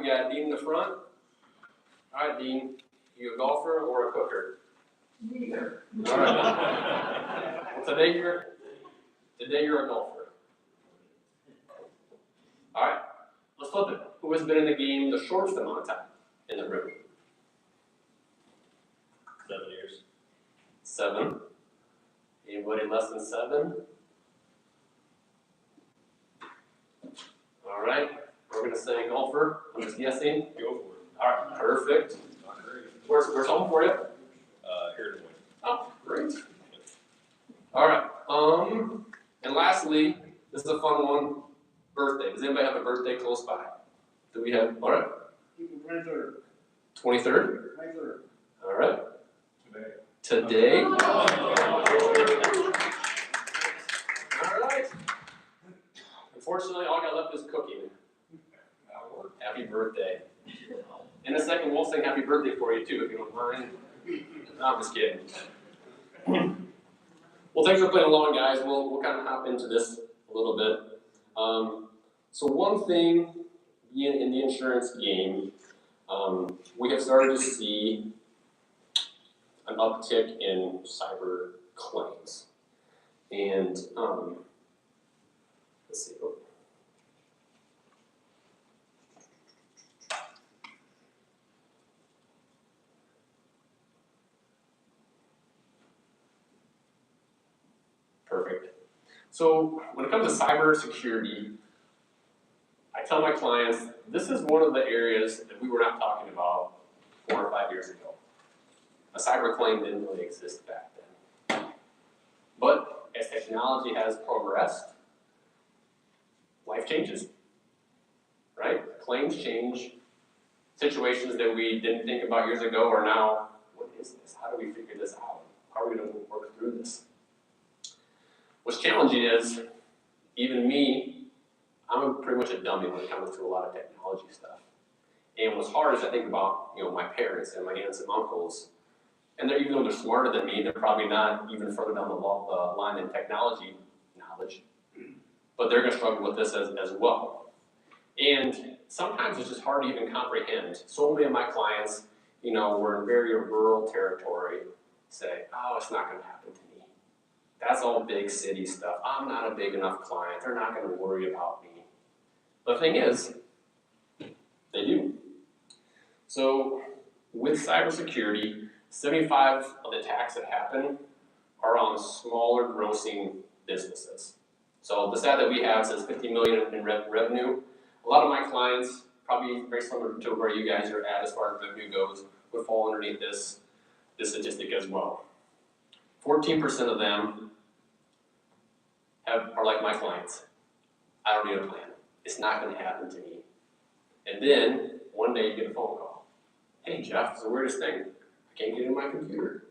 we got Dean in the front. All right, Dean, you a golfer or a cooker? Neither. All right. Well, today you're a golfer. All right, let's flip it. Who has been in the game the shortest amount of time in the room? 7 years. 7. Anybody less than 7? All right, we're gonna say golfer. I'm just guessing. Go for it. All right, perfect. Not great. Where's home for you? Here to win. Oh, great. All right. And lastly, this is a fun one. Birthday. Does anybody have a birthday close by? Do we have? All right. 23rd. 23rd. 23rd. All right. Today. Today. All right. Unfortunately, all I got left is cooking. Happy birthday. In a second, we'll sing happy birthday for you too, if you don't mind. No, I'm just kidding. Well, thanks for playing along, guys. We'll kind of hop into this a little bit. So one thing, being in the insurance game, we have started to see an uptick in cyber claims. And let's see. Perfect. So when it comes to cybersecurity, I tell my clients, this is one of the areas that we were not talking about 4 or 5 years ago. A cyber claim didn't really exist back then. But as technology has progressed, life changes, right? Claims change. Situations that we didn't think about years ago are now, what is this? How do we figure this out? How are we going to work through this? What's challenging is, even me, I'm pretty much a dummy when it comes to a lot of technology stuff. And what's hard is I think about, my parents and my aunts and uncles, and even though they're smarter than me, they're probably not even further down the line in technology knowledge, but they're going to struggle with this as well. And sometimes it's just hard to even comprehend. So many of my clients, were in very rural territory, say, oh, it's not going to happen to me. That's all big city stuff. I'm not a big enough client. They're not going to worry about me. The thing is, they do. So with cybersecurity, 75 of the attacks that happen are on smaller grossing businesses. So the stat that we have says 50 million in revenue. A lot of my clients, probably very similar to where you guys are at as far as revenue goes, would fall underneath this statistic as well. 14% of them are like my clients. I don't need a plan. It's not going to happen to me. And then one day you get a phone call. Hey Jeff, it's the weirdest thing. I can't get into my computer.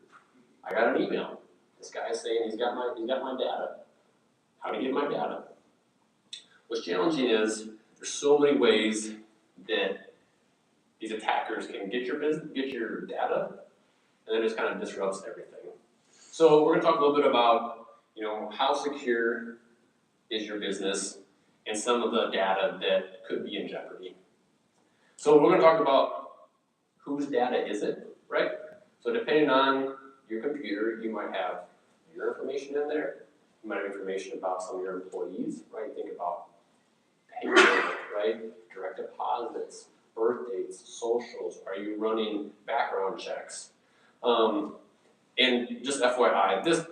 I got an email. This guy is saying he's got my data. How do you get my data? What's challenging is there's so many ways that these attackers can get your data, and then it just kind of disrupts everything. So we're going to talk a little bit about how secure is your business and some of the data that could be in jeopardy. So we're going to talk about whose data is it, right? So depending on your computer, you might have your information in there. You might have information about some of your employees, right? Think about payroll, right? Direct deposits, birth dates, socials. Are you running background checks? And just FYI, this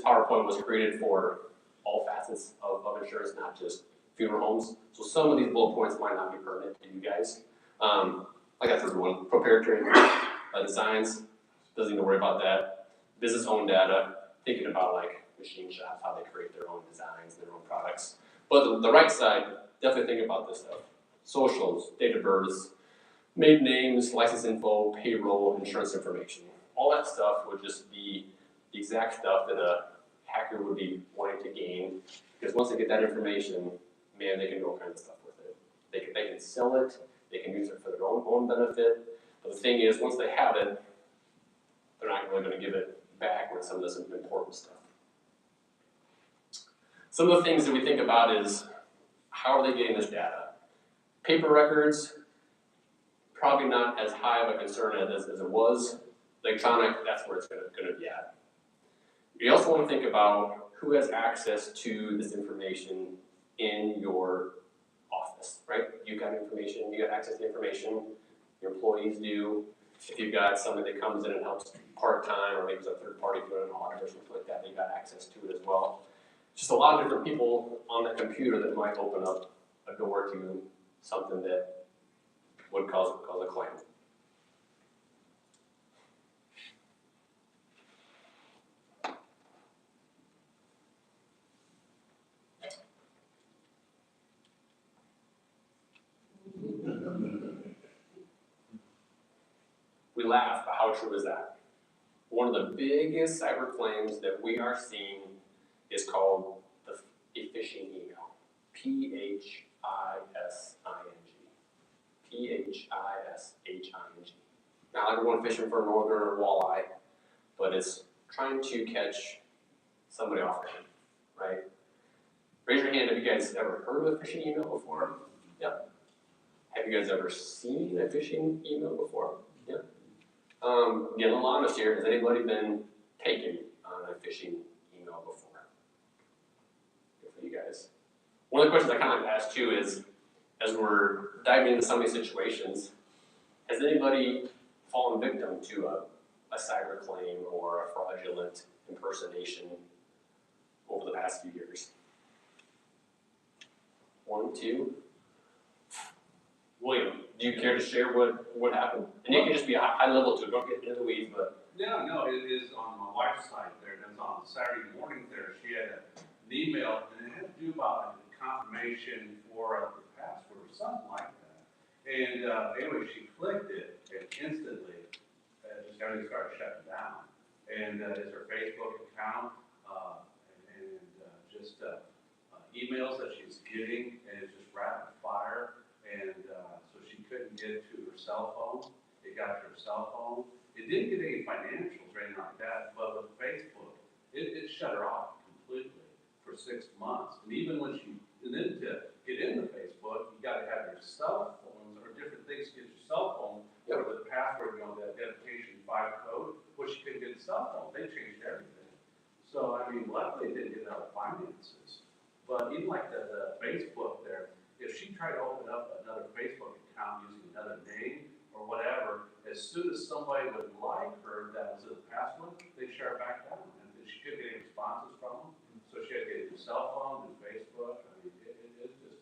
PowerPoint was created for all facets of insurance, not just funeral homes. So some of these bullet points might not be pertinent to you guys. Like I said, one, proprietary designs, doesn't need to worry about that. Business owned data, thinking about like machine shops, how they create their own designs, their own products. But the right side, definitely think about this stuff. Socials, date of births, maiden names, license info, payroll, insurance information. All that stuff would just be the exact stuff that a hacker would be wanting to gain, because once they get that information, man, they can do all kinds of stuff with it. They can sell it, they can use it for their own benefit, but the thing is, once they have it, they're not really going to give it back with some of this important stuff. Some of the things that we think about is, how are they getting this data? Paper records, probably not as high of a concern as it was. Electronic, that's where it's gonna be at. You also wanna think about who has access to this information in your office, right? You got information, you got access to the information, your employees do. If you've got somebody that comes in and helps part-time, or maybe it's a third party doing an audit or something like that, they got access to it as well. Just a lot of different people on the computer that might open up a door to something that would cause a claim. We laugh, but how true is that? One of the biggest cyber claims that we are seeing is called a phishing email. P-H-I-S-I-N-G. P-H-I-S-H-I-N-G. Not like we're going fishing for a northern or walleye, but it's trying to catch somebody off guard, right? Raise your hand if you guys ever heard of a phishing email before. Yep. Have you guys ever seen a phishing email before? Yep. Getting a little honest here, has anybody been taken on a phishing email before? Good for you guys. One of the questions I kind of ask too is, as we're diving into some of these situations, has anybody fallen victim to a cyber claim or a fraudulent impersonation over the past few years? 1, 2. William, do you care to share what happened? And it can just be a high level too, don't get into the weeds, but. No, it is on my wife's site there, and it's on Saturday morning there, she had an email, and it had to do about confirmation for the password or something like that. And anyway, she clicked it, and instantly, just everything started shutting down. And it's her Facebook account, and just emails that she's getting, and it's just rapid fire. And so she couldn't get to her cell phone. It got to her cell phone. It didn't get any financials or anything like that, but with Facebook, it shut her off completely for 6 months. And even when and then to get into Facebook, you gotta have your cell phones or different things to get your cell phone for the password, that identification 5 code, which she couldn't get the cell phone. They changed everything. So, I mean, luckily it didn't get out of finances. But even like the Facebook there, if she tried to open up another Facebook account using another name or whatever, as soon as somebody would like her that was the password, they'd share it back down. And she couldn't get any responses from them. So she had to get a new cell phone and Facebook. I mean, it just,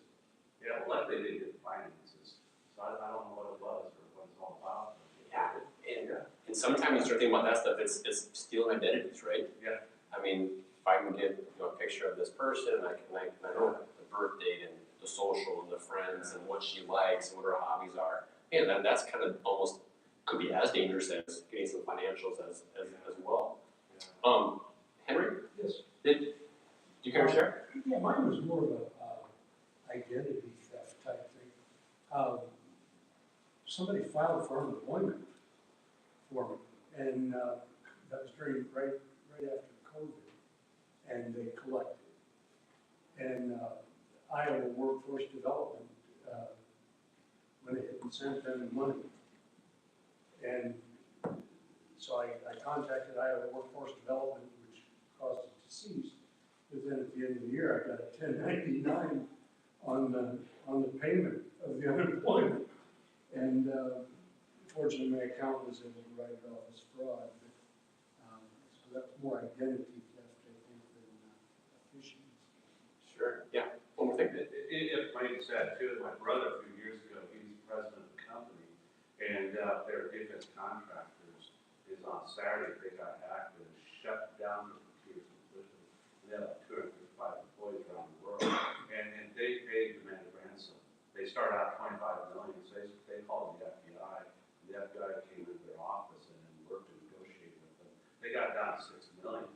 yeah, well, luckily they didn't get the finances. So I don't know what it was or what it's all about. Yeah, and sometimes you start thinking about that stuff, it's stealing identities, right? Yeah. I mean, if I can get a picture of this person, I know the birth date and the social and the friends and what she likes and what her hobbies are. And that's kind of almost could be as dangerous as getting some financials as well. Yeah. Henry, Yes. do you care to share? Yeah, mine was more of a identity theft type thing. Somebody filed for unemployment for me, and that was during right after COVID, and they collected. And Iowa Workforce Development went ahead and sent them the money. And so I contacted Iowa Workforce Development, which caused it to cease. But then at the end of the year, I got a 1099 on the payment of the unemployment. And fortunately, my accountant was able to write it off as fraud. But, so that's more identity theft, I think, than phishing. Sure. Yeah. One more thing. If I just add to it, my brother a few years ago, he was president of the company, and their defense contractors is on Saturday, they got hacked and shut down the computers completely. And they had like 255 employees around the world, and they demanded ransom. They started out 25 million, so they called the FBI, and the FBI came into their office and then worked to negotiate with them. They got down to 6 million,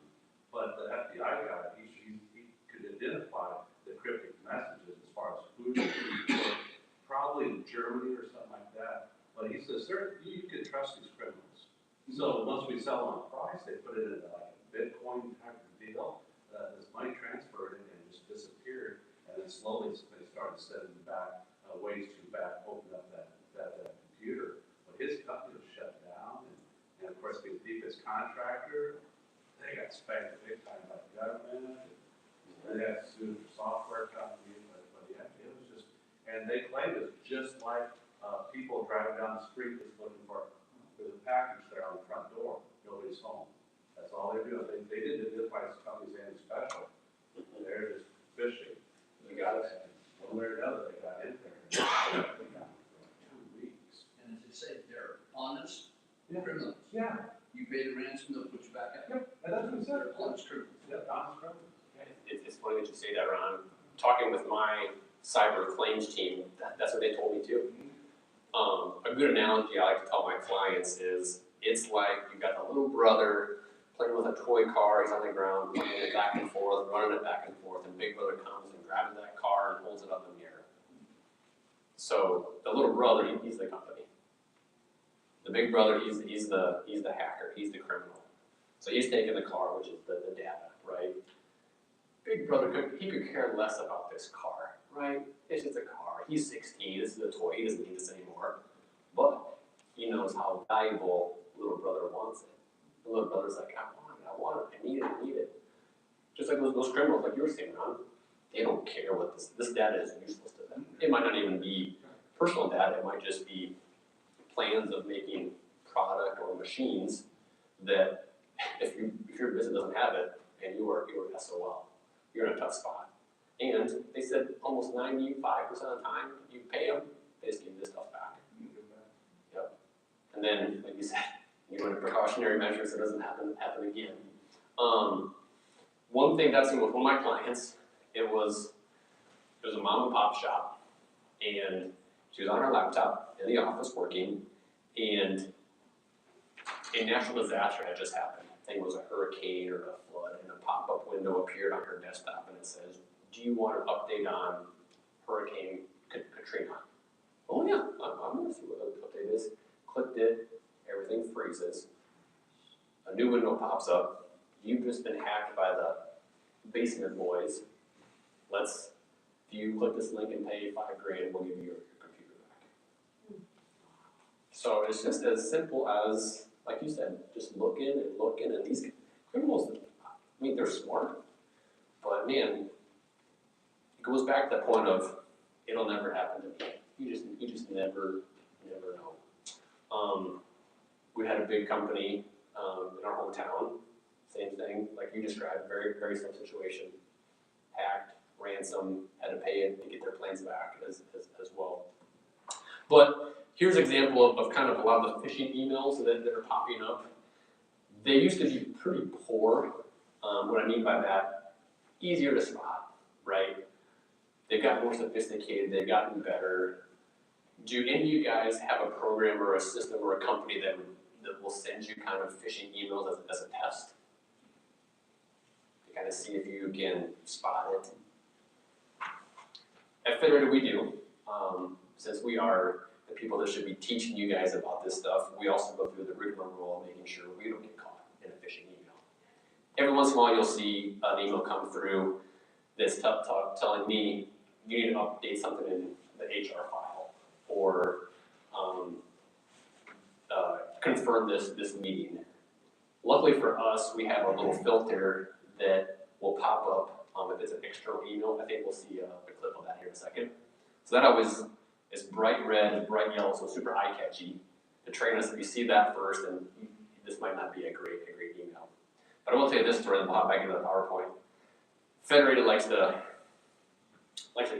but the FBI guy, he could identify the cryptic messages as far as who probably in Germany or something like that. But he says, sir, you can trust these criminals. So once we sell on price, they put it in like a Bitcoin type of deal. This money transferred and just disappeared. And then slowly they started sending back ways to back, opened up that computer, but his company was shut down, and of course, being the deepest contractor, they got spanked big time by the government, and they had sued the software company, but yeah, it was just, and they claimed it's just like, people driving down the street just looking for, there's a package there on the front door, nobody's home. That's all they're doing, they didn't identify this company's anything special, they're just fishing. You got it. One way or another, they got in there. They got it for 2 weeks. And as I say, they're honest Yeah. criminals. Yeah, You pay the ransom, they'll put you back out. and that's what he said. They're honest criminals. Yeah, honest criminals. It's funny that you say that, Ron. Talking with my cyber claims team, that's what they told me too. A good analogy I like to tell my clients is, it's like you've got the little brother playing with a toy car, he's on the ground, playing it back and forth, running it back and forth, and big brother comes and grabs that car and holds it up in the air. So the little brother, he's the company. The big brother, he's the hacker, he's the criminal. So he's taking the car, which is the data, right? Big brother could care less about this car, right? It's just a car. He's 16, this is a toy, he doesn't need this anymore. But he knows how valuable little brother wants it. The little brother's like, I want it, I need it. Just like those criminals, like you were saying, Ron, they don't care what this data is useless to them. It might not even be personal data, it might just be plans of making product or machines that if your business doesn't have it, and you are SOL, you're in a tough spot. And they said almost 95% of the time you pay them, they just give you this stuff back. Yep. And then, like you said, you want precautionary measures so it doesn't happen again. One thing that's with one of my clients, it was a mom and pop shop, and she was on her laptop in the office working, and a natural disaster had just happened. I think it was a hurricane or a flood, and a pop-up window appeared on her desktop, and it says, do you want an update on Hurricane Katrina? Oh yeah, I'm gonna see what the update is. Clicked it, everything freezes. A new window pops up. You've just been hacked by the basement boys. If you click this link and pay $5,000, we'll give you your computer back. So it's just as simple as, like you said, just looking, and these criminals, I mean, they're smart, but man, it goes back to the point of, it'll never happen to me. You just never know. We had a big company in our hometown, same thing, like you described, very, very same situation. Hacked, ransom, had to pay it to get their planes back as well. But here's an example of kind of a lot of the phishing emails that are popping up. They used to be pretty poor. What I mean by that, easier to spot, right? They've gotten more sophisticated, they've gotten better. Do any of you guys have a program or a system or a company that will send you kind of phishing emails as a test? To kind of see if you can spot it. At Federated we do. Since we are the people that should be teaching you guys about this stuff, we also go through the rigmarole of making sure we don't get caught in a phishing email. Every once in a while you'll see an email come through that's telling me you need to update something in the HR file, or confirm this meeting. Luckily for us, we have a little filter that will pop up if it's an external email. I think we'll see a clip of that here in a second. So that always is bright red and bright yellow, so super eye-catchy to train us. If you see that first, then this might not be a great email. But I will tell you this story, and we'll hop back into the PowerPoint. Federated likes to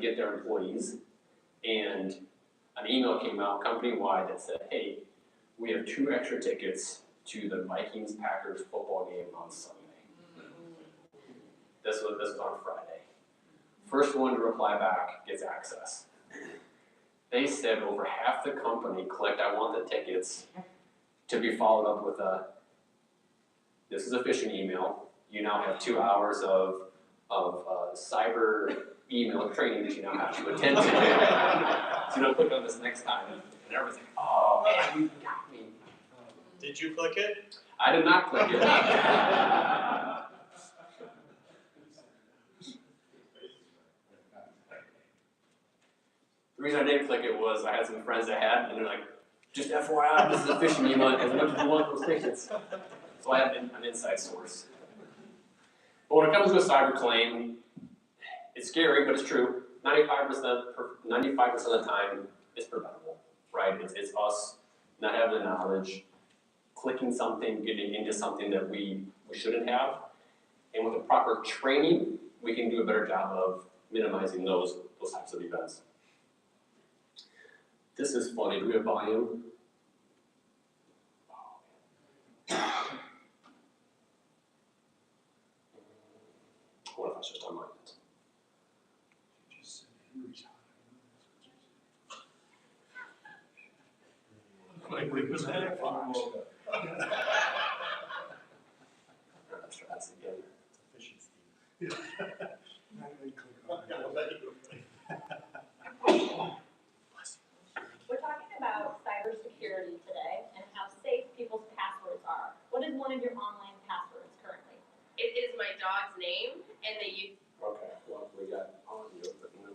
get their employees, and an email came out company-wide that said, hey, we have 2 extra tickets to the Vikings-Packers football game on Sunday. This was on Friday. First one to reply back gets access. They said over half the company clicked, I want the tickets, to be followed up with this is a phishing email. You now have 2 hours of cyber email training that you now have to attend to. So you don't click on this next time. And everyone's like, oh man, you got me. Did you click it? I did not click it. The reason I didn't click it was I had some friends that had, and they're like, just FYI, this is a phishing email, as much as you want those tickets. So I have an inside source. But when it comes to a cyber claim, it's scary, but it's true. 95% of the time, it's preventable, right? It's us not having the knowledge, clicking something, getting into something that we shouldn't have. And with the proper training, we can do a better job of minimizing those types of events. This is funny. Do we have volume? What if I was just on mine? Like we was at a Fox. Let's try this again. We're talking about cybersecurity today and how safe people's passwords are. What is one of your online passwords currently? It is my dog's name, and they use. Okay, well, we got audio, but no.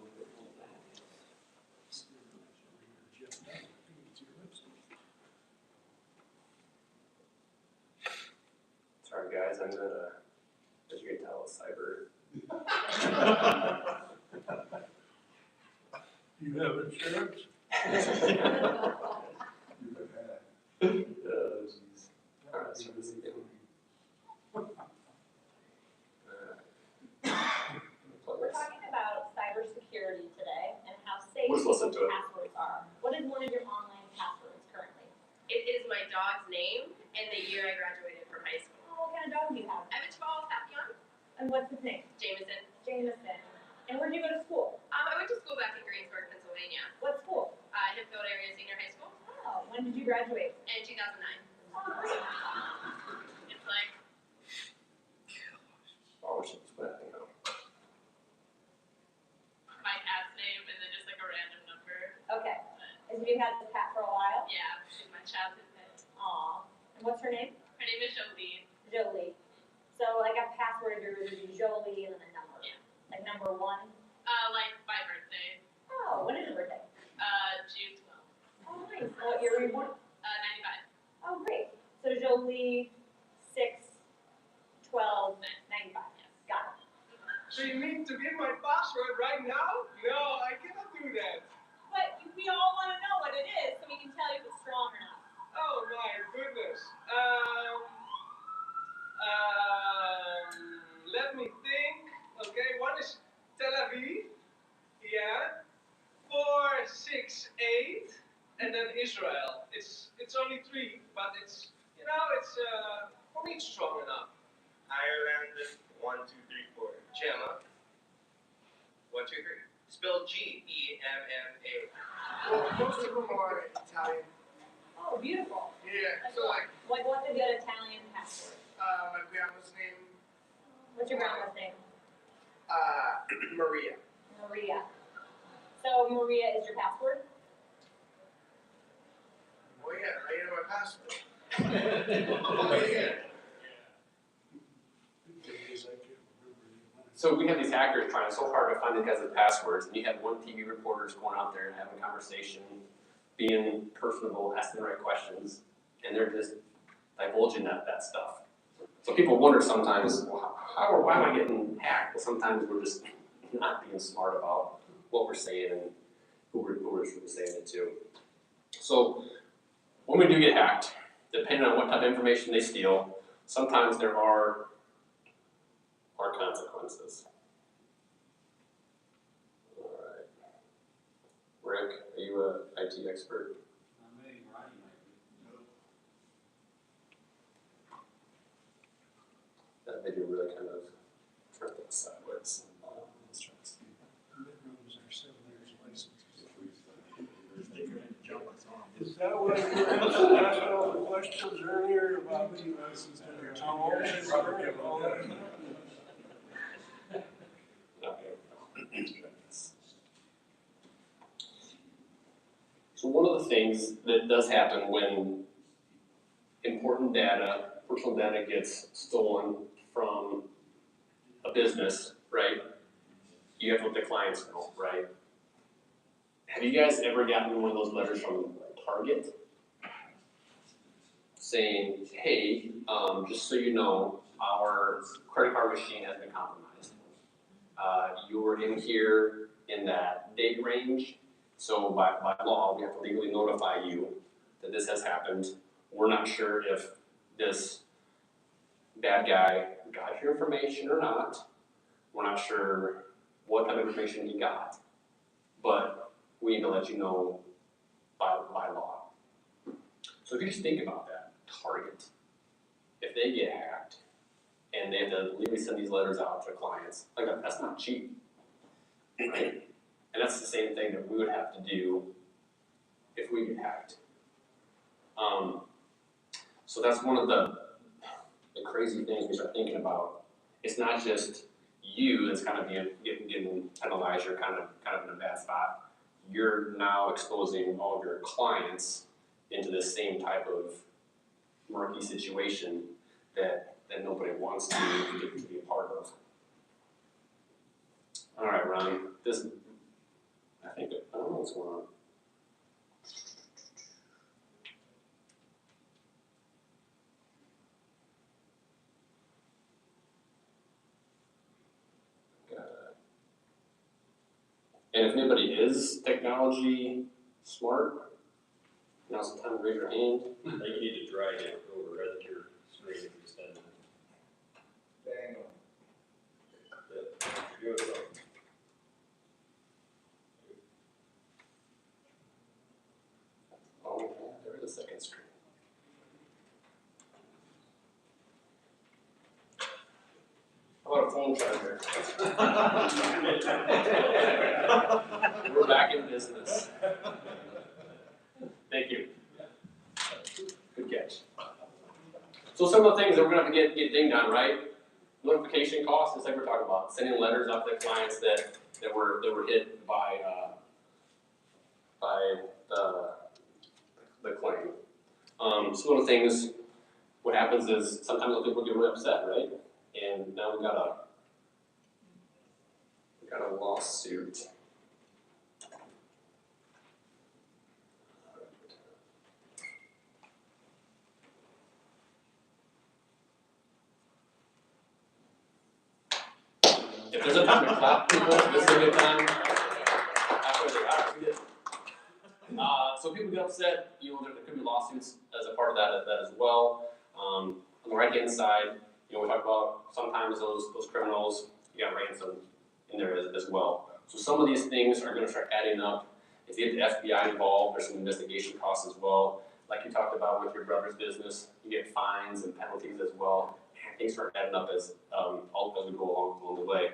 Sorry guys, I'm gonna, as you can tell, cyber. You have insurance? Jeez. Alright, let's try this again. We're talking about cybersecurity today and how safe Let's listen people's to it. passwords are. What is one of your online passwords currently? It is my dog's name, and the year I graduated from high school. Oh, what kind of dog do you have? I have a 12 Papillon, And what's his name? Jameson. Jameson. And where did you go to school? I went to school back in Greensburg, Pennsylvania. What school? Hempfield Area Senior High School Oh, when did you graduate? in 2009. Oh, great. It's like, Oh, we should just put that thing out. my cat's name, and then just like a random number. Okay. Have you had this cat for a while? Yeah, she's my childhood pet. Aw. And what's her name? Her name is Jolie. Jolie. So like a password, there would be Jolie and then a number. Yeah. Like number 1. Like my birthday, Oh, when is your birthday? June 12th. Oh, nice. And what year were you born? 95. Oh, great. So Jolie, 6, 12, 95. Got it. So you mean to give my password right now? No, I cannot do that. But we all want to know what it is so we can tell you if it's strong or not. Oh my goodness. Let me think. Okay, one is Tel Aviv. Yeah. 468, and then Israel. It's only 3, but it's for me it's strong enough. Ireland, 1, 2, 3, 4. Gemma, 1, 2, 3. Spell G-E-M-M-A. Well, most of them are Italian. Oh, beautiful. Yeah. So like What's a good Italian password? my grandma's name, What's your grandma's name? Maria. Maria. So Maria is your password? Oh yeah, I know my password. Oh, yeah. So we have these hackers trying so hard to find these guys' passwords, and you have one TV reporter just going out there and having a conversation, being personable, asking the right questions, and they're just divulging that stuff. So people wonder sometimes, well, how or why am I getting hacked? Well, sometimes we're just not being smart about what we're saying and who we're really saying it to. So when we do get hacked, depending on what type of information they steal, sometimes there are consequences. All right. Rick, are you an IT expert? That video really kind of turned things sideways. Let's try this. Bedrooms are 7 years licenses. Is that what you asked all the questions earlier about how old is it? So one of the things that does happen when important data, personal data gets stolen from a business, right? You have to let the clients know, right? have you guys ever gotten one of those letters from Target? Saying, hey, just so you know, our credit card machine has been compromised. You were in here in that date range, so by law, we have to legally notify you that this has happened. We're not sure if this bad guy got your information or not. We're not sure what type of information he got, but we need to let you know by law. So if you just think about that, Target, if they get hacked and they have to legally send these letters out to clients, like that's not cheap, right? And that's the same thing that we would have to do if we get hacked. So that's one of the crazy things we start thinking about. It's not just you that's kind of getting penalized, you're kind of in a bad spot. You're now exposing all of your clients into this same type of murky situation that nobody wants to be a part of. All right, Ron, I don't know what's going on. And if anybody is technology smart, now's the time to raise your hand. I think you need to drag it over, I think your screen is extended. Bang on. Good. Oh, yeah, there is a second screen. How about a phone charger? We're back in business. Thank you. Good catch. So some of the things that we're gonna have to get dinged on, right? Notification costs, just like we're talking about, sending letters out to clients that were hit by the claim. Some of the things, what happens is sometimes people get really upset, right? And now we got a lawsuit. If there's a time to clap, people, this is a good time. After they're out, we did. So people get upset, there could be lawsuits as a part of that as well. On the right-hand side, we talk about sometimes those criminals, you got ransom in there as well. So some of these things are gonna start adding up. If you get the FBI involved, there's some investigation costs as well. Like you talked about with your brother's business, you get fines and penalties as well. And things start adding up as we go along the way.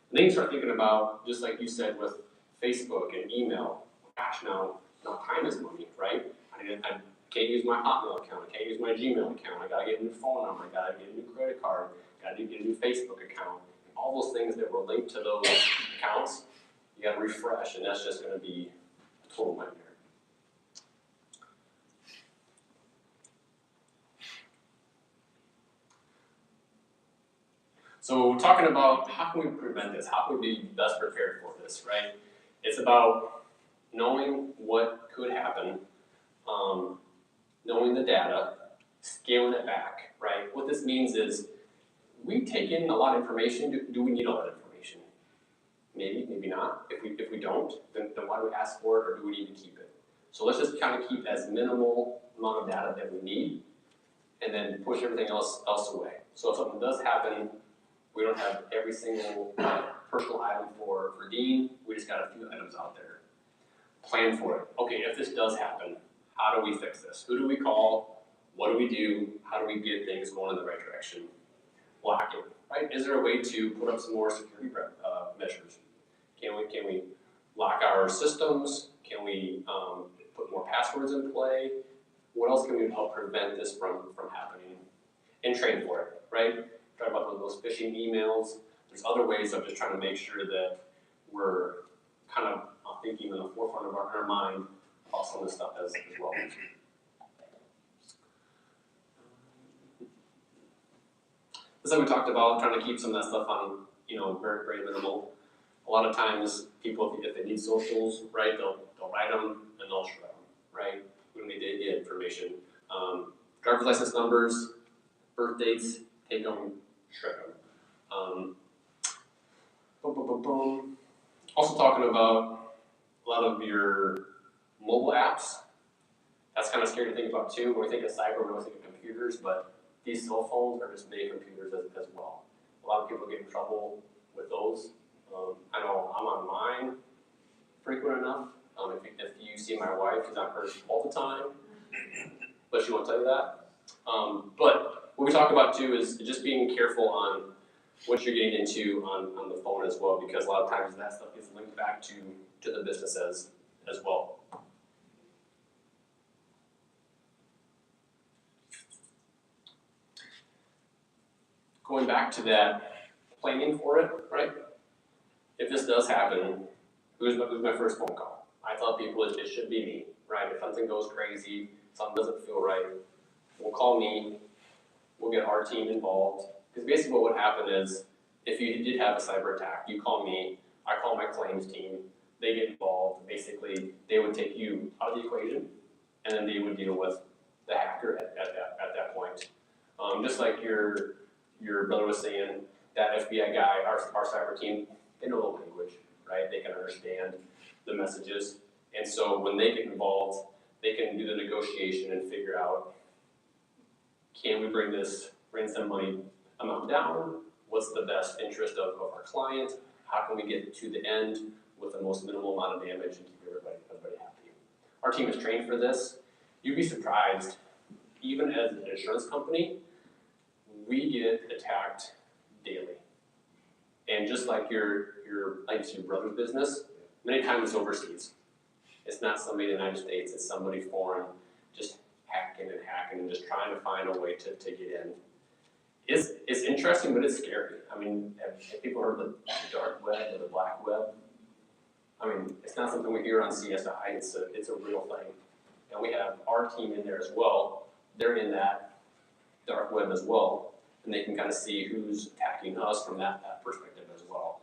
And then you start thinking about, just like you said with Facebook and email, gosh, now time is money, right? I can't use my Hotmail account, I can't use my Gmail account, I gotta get a new phone number, I gotta get a new credit card, gotta get a new Facebook account. And all those things that were linked to those accounts, you gotta refresh, and that's just gonna be a total nightmare. So talking about how can we prevent this, how can we be best prepared for this, right? It's about knowing what could happen, knowing the data, scaling it back, right? What this means is we take in a lot of information. Do we need all that information? Maybe, maybe not. If we don't, then why do we ask for it, or do we need to keep it? So let's just kind of keep as minimal amount of data that we need, and then push everything else away. So if something does happen, we don't have every single personal item for Dean. We just got a few items out there. Plan for it. Okay, if this does happen, how do we fix this? Who do we call? What do we do? How do we get things going in the right direction? Lock it, right? Is there a way to put up some more security measures? Can we lock our systems? Can we put more passwords in play? What else can we help prevent this from happening? And train for it, right? Talk about those phishing emails. There's other ways of just trying to make sure that we're kind of thinking in the forefront of our mind about some of this stuff as well. This is like we talked about, trying to keep some of that stuff on, very, very minimal. A lot of times, people, if they need socials, right, they'll They'll write them and they'll shred them, right? When we did get information. Driver's license numbers, birth dates, take them, shred them. Boom, boom, boom, boom. Also talking about a lot of your mobile apps. That's kind of scary to think about too. When we think of cyber, we always think of computers, but these cell phones are just mini computers as well. A lot of people get in trouble with those. I know I'm on mine frequent enough. If you see my wife, she's on hers all the time, but she won't tell you that. But what we talk about too is just being careful on what you're getting into on the phone as well, because a lot of times that stuff gets linked back to the business as well. Going back to that planning for it, right? If this does happen, who's my first phone call? I tell people it should be me, right? If something goes crazy, something doesn't feel right, we'll call me, we'll get our team involved. Because basically what would happen is, if you did have a cyber attack, you call me, I call my claims team, they get involved. Basically, they would take you out of the equation, and then they would deal with the hacker at that point. Just like your brother was saying, that FBI guy, our cyber team, they know the language, right? They can understand the messages. And so when they get involved, they can do the negotiation and figure out, can we bring this ransom money amount down? What's the best interest of our client? How can we get to the end with the most minimal amount of damage and keep everybody happy? Our team is trained for this. You'd be surprised, even as an insurance company, we get attacked daily. And just like your brother's business, many times it's overseas. It's not somebody in the United States, it's somebody foreign, just hacking and just trying to find a way to get in. It's interesting, but it's scary. I mean, have people heard of the dark web or the black web? I mean, it's not something we hear on CSI, it's a real thing. And we have our team in there as well. They're in that dark web as well, and they can kind of see who's attacking us from that perspective as well.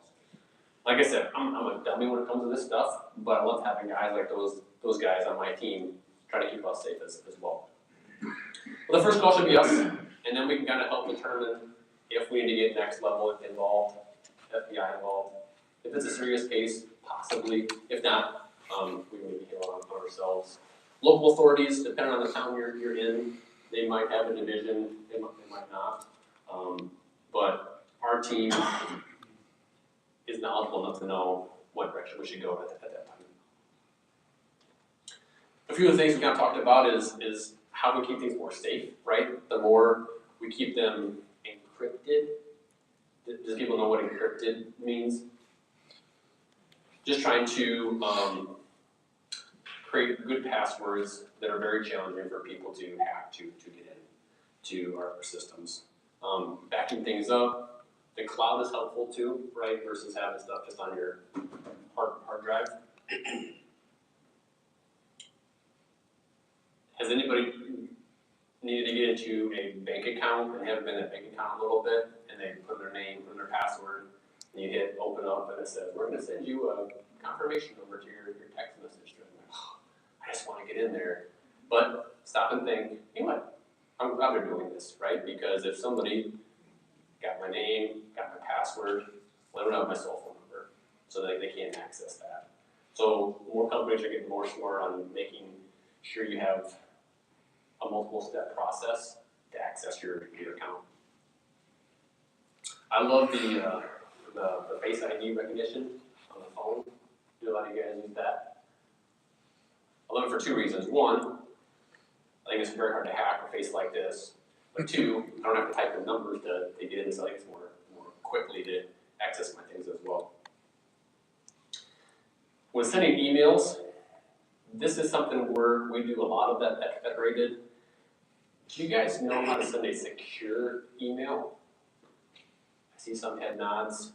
Like I said, I'm a dummy when it comes to this stuff, but I love having guys like those guys on my team try to keep us safe as well. Well, the first call should be us, and then we can kind of help determine if we need to get next level involved, FBI involved. If it's a serious case, possibly. If not, we may be handling it ourselves. Local authorities, depending on the town you're in, they might have a division, they might not. But our team is knowledgeable enough to know what direction we should go at that time. A few of the things we kind of talked about is how we keep things more safe, right? The more we keep them encrypted. Does people know what encrypted means? Just trying to create good passwords that are very challenging for people to hack to get into our systems. Backing things up. The cloud is helpful too, right? Versus having stuff just on your hard drive. Has anybody needed to get into a bank account and haven't been in that bank account a little bit, and they put in their name, put in their password, and you hit open up, and it says, we're going to send you a confirmation number to your text message. I just want to get in there. But stop and think, you know what? I'm glad they're doing this, right? Because if somebody got my name, got my password, let them know my cell phone number, so that they can't access that. So more companies are getting more smart on making sure you have a multiple step process to access your account. I love the Face ID recognition on the phone. Do a lot of you guys use that? I love it for two reasons. One, I think it's very hard to hack a face like this. But two, I don't have to type in numbers to get in, so I think it's more quickly to access my things as well. When sending emails, this is something we do a lot of that at Federated. Do you guys know how to send a secure email? I see some head nods.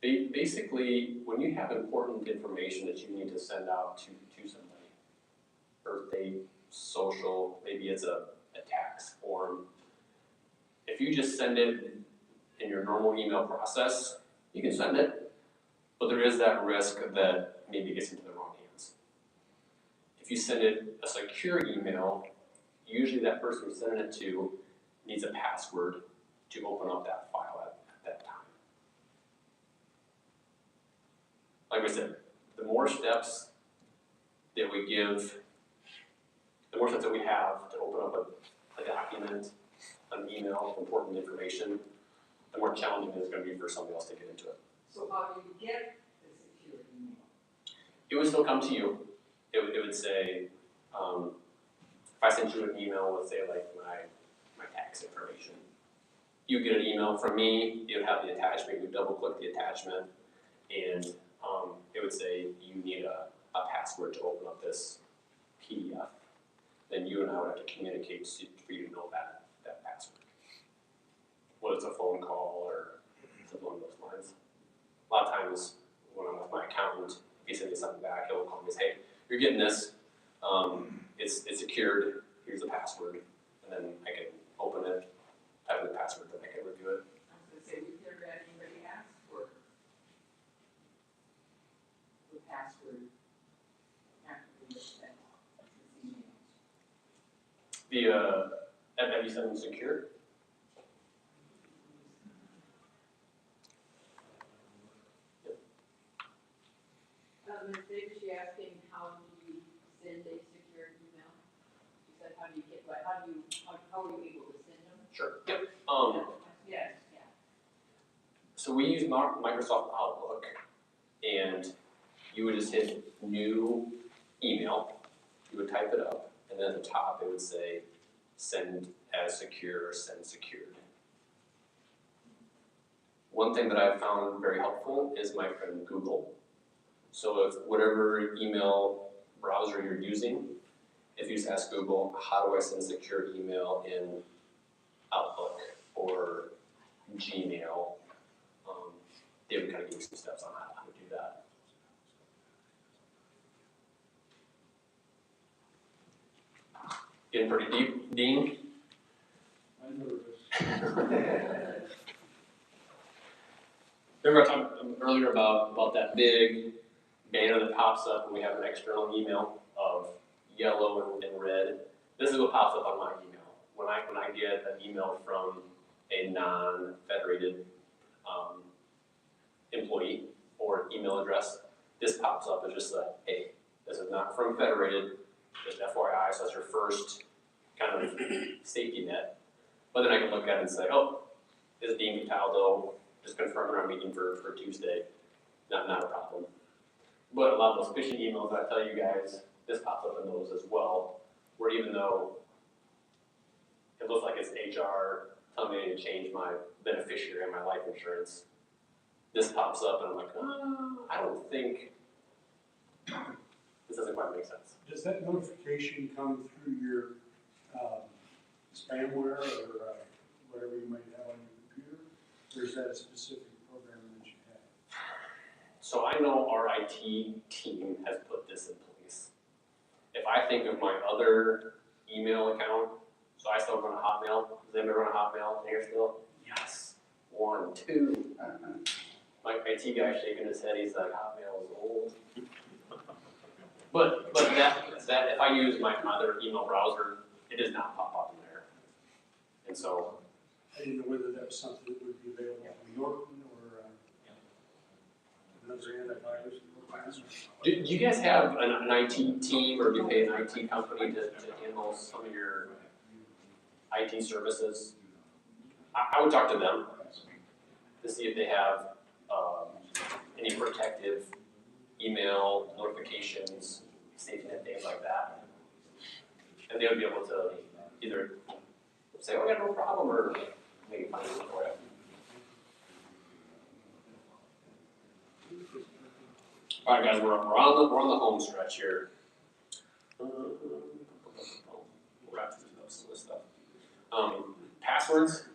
Basically, when you have important information that you need to send out to somebody, birthday, social, maybe it's a tax form, if you just send it in your normal email process, you can send it, but there is that risk that maybe it gets into the wrong hands. If you send it a secure email, usually that person you're sending it to needs a password to open up that file at that time. Like I said, the more steps that we give, the more steps that we have to open up a document, an email, important information, the more challenging it is going to be for somebody else to get into it. So how do you get the secure email? It would still come to you. It would say, if I sent you an email, let's say like my tax information, you get an email from me, it would have the attachment, you double click the attachment, and it would say you need a password to open up this PDF. Then you and I would have to communicate for you to know that password. Whether it's a phone call or something along those lines. A lot of times when I'm with my accountant, if he sends me something back, he'll call me and say, hey, you're getting this, it's secured, here's the password, and then I can open it, type in the password, then I can review it. I was gonna say, we've never had anybody ask for the password after we sent this email. Have you sent them secure? Ms. Davis, she asking how do you send a secure email? She said, how do you get, how are you able to send them? Sure. Yep. Yes, yeah. So we use Microsoft Outlook, and you would just hit new email, you would type it up, and then at the top it would say send as secure or send secured. One thing that I've found very helpful is my friend Google. So if whatever email browser you're using, if you just ask Google, how do I send secure email in Outlook or Gmail, they would kind of give you some steps on how to do that. Getting pretty deep, Dean? I'm nervous. Remember I talked earlier about that big banner that pops up when we have an external email of yellow and red? This is what pops up on my email. When I get an email from a non-federated employee or email address, this pops up as just like, hey, this is not from Federated, just FYI, so that's your first kind of safety net. But then I can look at it and say, oh, this is Dean Cataldo, just confirming our meeting for Tuesday, not a problem. But a lot of those phishing emails, I tell you guys, this pops up in those as well, where even though it looks like it's HR telling me to change my beneficiary and my life insurance, this pops up and I'm like, I don't think, this doesn't quite make sense. Does that notification come through your spamware or whatever you might have on your computer? Or is that a specific program that you have? So I know our IT team has put this in place. If I think of my other email account, so I still run a Hotmail. Does anybody run a Hotmail here still? Yes. 1, 2. My IT guy shaking his head, he's like, Hotmail is old. But that if I use my other email browser, it does not pop up in there. And so I didn't know whether that was something that would be available from Norton or another antivirus. do you guys have an IT team, or do you pay an IT company to handle some of your IT services? I would talk to them to see if they have any protective email notifications, safety net, things like that. And they would be able to either say, oh, yeah, no problem, or maybe find it for you. All right, guys, we're on the home stretch here. We'll wrap this stuff. Passwords.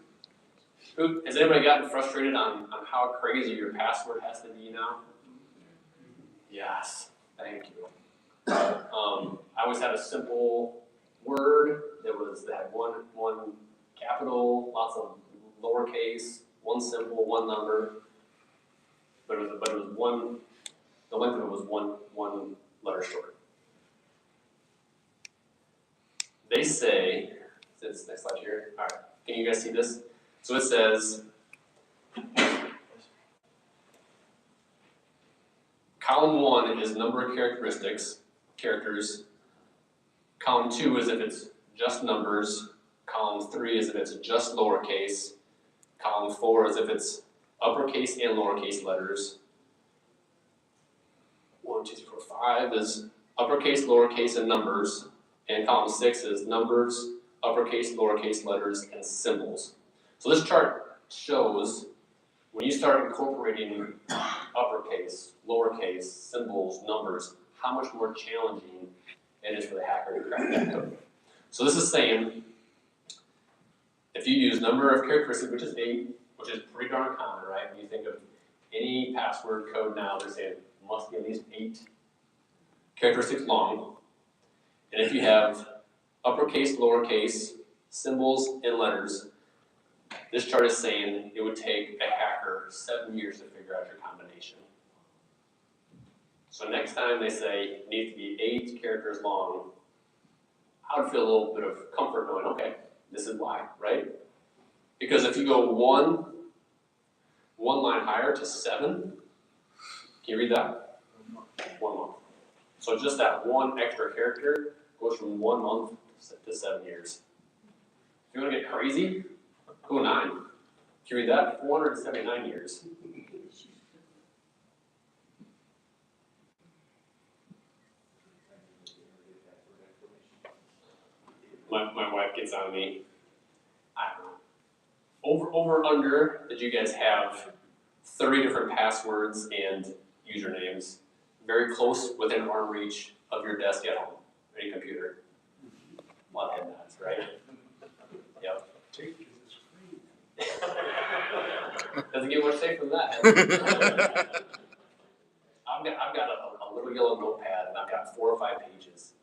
Has anybody gotten frustrated on how crazy your password has to be now? Yes, thank you. I always had a simple word that had one capital, lots of lowercase, one symbol, one number, but it was one. The length of it was one letter short. they say, this next slide here, all right, can you guys see this? So it says, column 1 is number of characters. Column 2 is if it's just numbers. Column 3 is if it's just lowercase. Column 4 is if it's uppercase and lowercase letters. 1, 2, 3, 4, 5 is uppercase, lowercase, and numbers. And column 6 is numbers, uppercase, lowercase letters, and symbols. So this chart shows when you start incorporating uppercase, lowercase, symbols, numbers, how much more challenging it is for the hacker to crack that code. So this is saying, if you use number of characteristics, which is 8, which is pretty darn common, right? When you think of any password code now, they're saying it must be at least 8 characteristics long. And if you have uppercase, lowercase, symbols, and letters, this chart is saying it would take a hacker 7 years to figure out your combination. So next time they say it needs to be 8 characters long, I would feel a little bit of comfort knowing, okay, this is why, right? Because if you go one line higher to 7, can you read that? 1 month. So just that one extra character goes from 1 month to 7 years. If you want to get crazy, go 9. Can you read that? 479 years. My wife gets on me. I don't know. Over under, did you guys have 30 different passwords and usernames very close within arm reach of your desk at home, or your computer? A lot of head nods, right? Yep. Take to the screen. Doesn't get much safer than that. I've got a little yellow notepad and I've got 4 or 5 pages.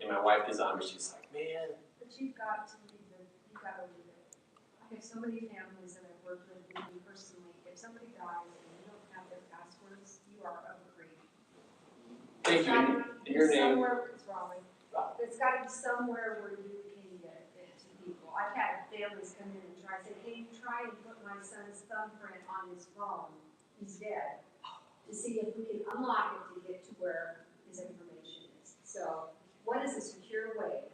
And my wife is on me, she's like, man. But you've got to leave it, you've got to leave it. I have so many families that I've worked with, me personally, if somebody dies and you don't have their passwords, you are upgraded. Thank you. And your name? Somewhere, it's Raleigh. It's gotta be somewhere where you can get it to people. I've had families come in and try, say, can you try and put my son's thumbprint on his phone? He's dead. To see if we can unlock it to get to where his information is. So, what is a secure way?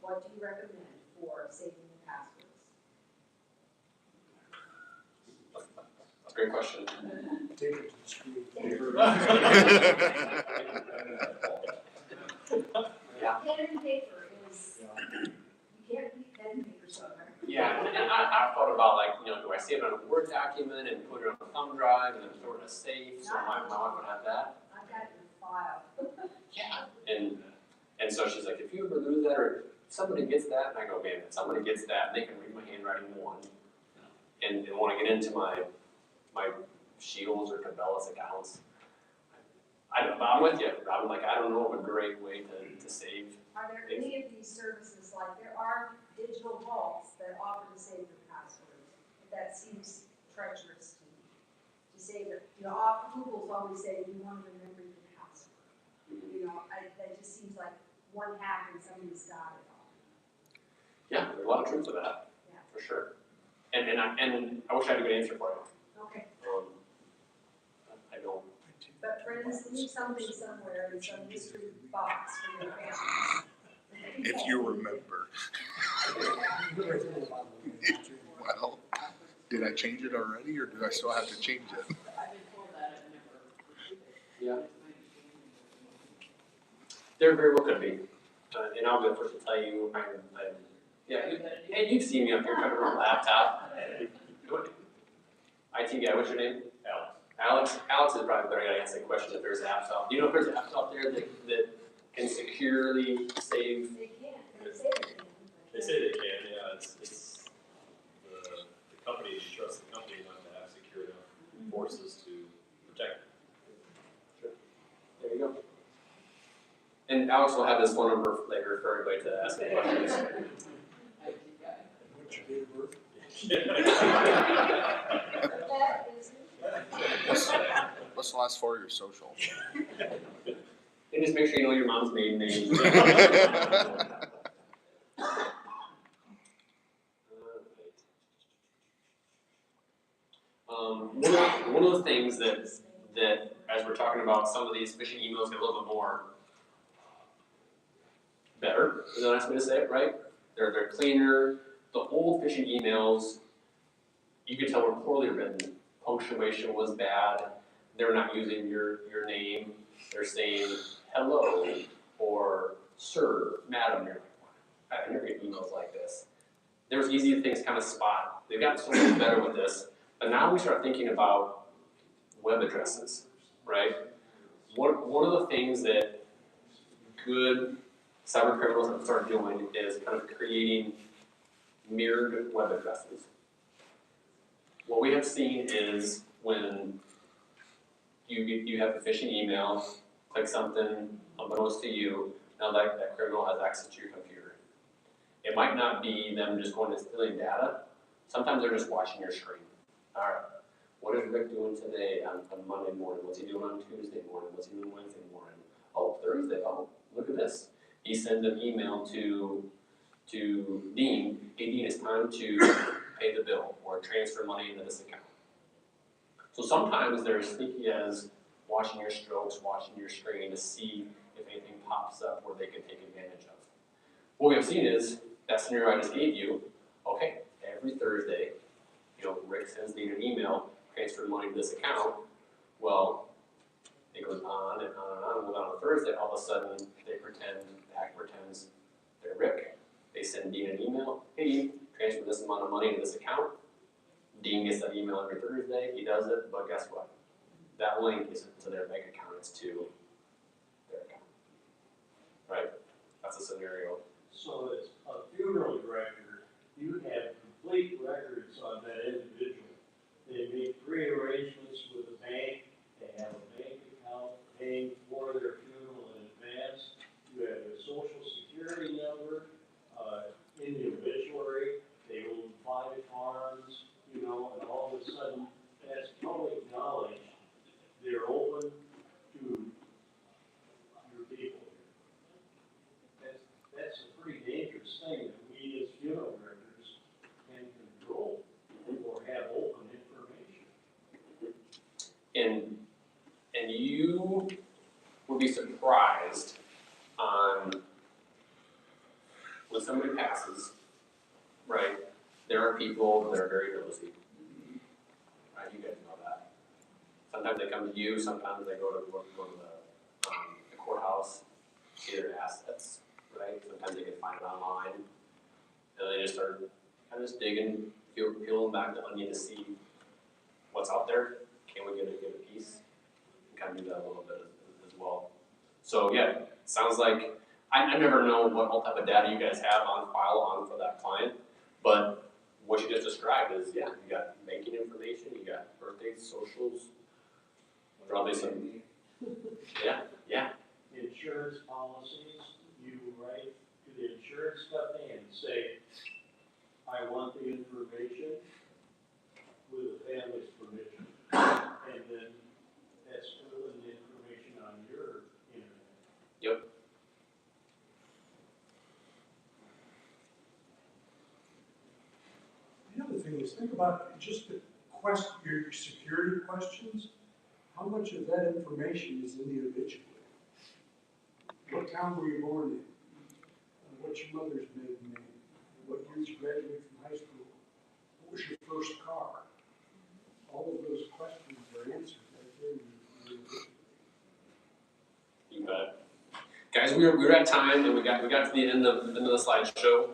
What do you recommend for saving the passwords? That's a great question. Take it to the screen. Yeah. Pen and paper is, you can't beat pen and paper somewhere. Yeah, and I thought about like, do I save it on a Word document and put it on a thumb drive and then store it in a safe so my wife would have that? I've got it in a file. Yeah. And so she's like, if you ever lose that or somebody gets that, and I go, man, if somebody gets that and they can read my handwriting and want to get into my Shields or Cabela's accounts, I'm with you. I'm like, I don't know of a great way to save. Are there any of these services, like there are digital vaults that offer to save your passwords? That seems treacherous to me. To save it, Google's always saying you want to remember your password. That just seems like one hack and somebody's got it all. Yeah, there's a lot of truth to that, for sure. And I wish I had a good answer for you. Okay. I don't. But friends, leave something somewhere in some mystery box for your family. If you remember. Well, did I change it already, or do I still have to change it? I've been told that I've never. Yeah. There very well could be. And I'll be the first to tell you, hey, you've seen me up here trying to run a laptop. IT guy, what's your name? Alex. Alex is probably better to answer the question if there's apps out. Do you know if there's apps out there that can securely save? They can, they say they can. They say they can, yeah, it's the company, you trust the company not to have secure enough forces to protect it. Sure. There you go. And Alex will have his phone number later for everybody to ask any questions. What's your date of birth? That is. What's the last 4 of your social? And just make sure you know your mom's maiden name. One of the things that as we're talking about, some of these phishing emails get a little bit more better, is the nice way to say it, right? They're cleaner. The old phishing emails, you could tell were poorly written. Punctuation was bad. They're not using your name. They're saying hello or sir, madam. You're like, I never get emails like this. There's easy things kind of spot. They've gotten so much better with this. But now we start thinking about web addresses, right? One of the things that good cyber criminals have started doing is kind of creating mirrored web addresses. What we have seen is when you have a phishing email, click something unbeknownst to you, now that criminal has access to your computer. It might not be them just going and stealing data. Sometimes they're just watching your screen. All right, what is Rick doing today on Monday morning? What's he doing on Tuesday morning? What's he doing Wednesday morning? Oh, Thursday, oh, look at this. He sends an email to Dean, hey Dean, it's time to pay the bill or transfer money into this account. So sometimes they're as sneaky as watching your strokes, watching your screen to see if anything pops up where they can take advantage of. What we have seen is that scenario I just gave you, okay, every Thursday, Rick sends Dean an email, transfer money to this account. Well, it goes on and on and on. Well, on a Thursday, all of a sudden, the hacker pretends they're Rick. They send Dean an email, hey Dean, transfer this amount of money into this account. Dean gets that email every Thursday, he does it, but guess what? That link isn't to their bank account, it's to their account. Right? That's a scenario. So as a funeral director, you have complete records on that individual. They make pre-arrangements with the bank, they have a bank account paying for their funeral in advance. You have their social security number, in the obituary, they will find farms, and all of a sudden, that's public knowledge. They're open to your people. That's a pretty dangerous thing that we as funeral directors can control or have open information. And you would be surprised on when somebody passes, right? There are people that are very nosy. Right, you guys know that. Sometimes they come to you, sometimes they go to the courthouse, see their assets, right? Sometimes they can find it online. And they just start kind of just digging, peeling back the onion to see what's out there. Can we get a piece? And kind of do that a little bit as well. So yeah, sounds like I never know what all type of data you guys have on file for that client, but what you just described is, yeah, you got banking information, you got birthdays, socials, probably some, yeah. Insurance policies, you write to the insurance company and say, I want the information with the family's permission. And then that's putting the information on your internet. Yep. The other thing is, think about just your security questions. How much of that information is in the obituary? What town were you born in? What's your mother's maiden name? What year did you graduate from high school? What was your first car? All of those questions are answered right there in the obituary. You bet. Guys, we're at time, and we got to the end of the slideshow.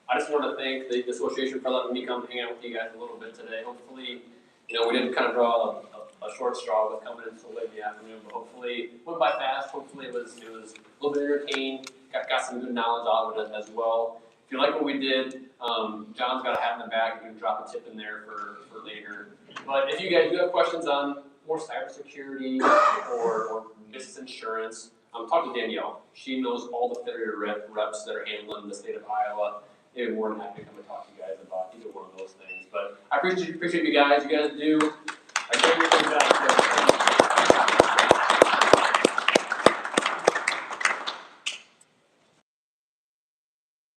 I just want to thank the association for letting me come hang out with you guys a little bit today. Hopefully, we didn't kind of draw a short straw with coming in so late in the afternoon, but hopefully it went by fast. Hopefully it was a little bit entertaining. Got some good knowledge out of it as well. If you like what we did, John's got a hat in the back. You can drop a tip in there for later. But if you guys do have questions on more cybersecurity or business insurance, talk to Danielle. She knows all the Federated reps that are handling the state of Iowa. They'd be more than happy to come and talk to you guys about either one of those things. But I appreciate you guys. You guys do a great job.